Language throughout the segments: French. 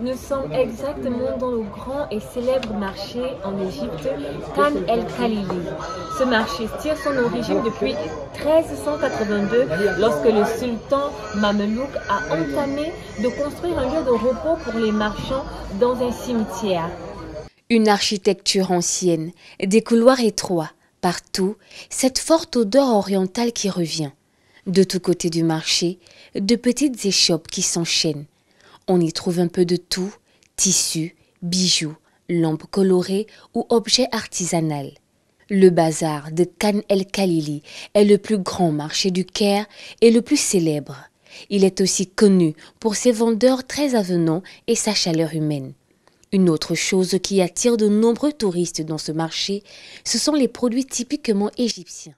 Nous sommes exactement dans le grand et célèbre marché en Égypte, Khan el-Khalili. Ce marché tire son origine depuis 1382 lorsque le sultan Mamelouk a entamé de construire un lieu de repos pour les marchands dans un cimetière. Une architecture ancienne, des couloirs étroits, partout, cette forte odeur orientale qui revient. De tous côtés du marché, de petites échoppes qui s'enchaînent. On y trouve un peu de tout, tissus, bijoux, lampes colorées ou objets artisanaux. Le bazar de Khan el-Khalili est le plus grand marché du Caire et le plus célèbre. Il est aussi connu pour ses vendeurs très avenants et sa chaleur humaine. Une autre chose qui attire de nombreux touristes dans ce marché, ce sont les produits typiquement égyptiens.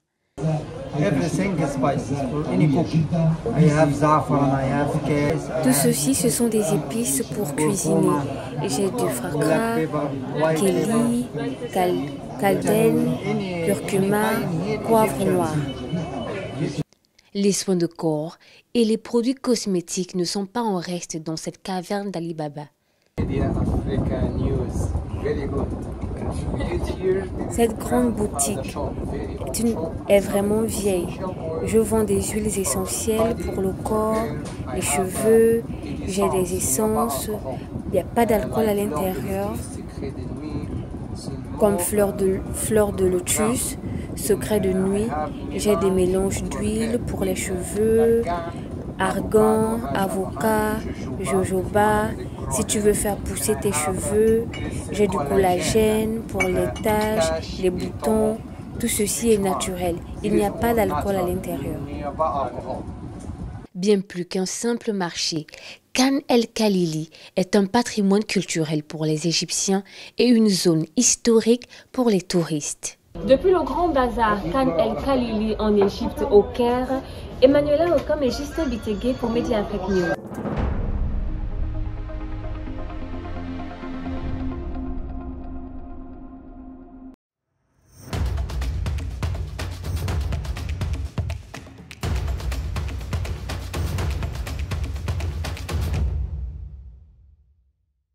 Tout ceci, ce sont des épices pour cuisiner. J'ai du fragras, kéli, caldène, curcuma, poivre noir. Les soins de corps et les produits cosmétiques ne sont pas en reste dans cette caverne d'Ali Baba. Cette grande boutique est vraiment vieille. Je vends des huiles essentielles pour le corps, les cheveux, j'ai des essences, il n'y a pas d'alcool à l'intérieur, comme fleur de lotus, secret de nuit, j'ai des mélanges d'huile pour les cheveux, argan, avocat, jojoba. Si tu veux faire pousser tes cheveux, j'ai du collagène pour les taches, les boutons. Tout ceci est naturel. Il n'y a pas d'alcool à l'intérieur. Bien plus qu'un simple marché, Khan el-Khalili est un patrimoine culturel pour les Égyptiens et une zone historique pour les touristes. Depuis le grand bazar Khan el-Khalili en Égypte au Caire, Emmanuela Okam et Justin Bitegué pour Média Afrique News.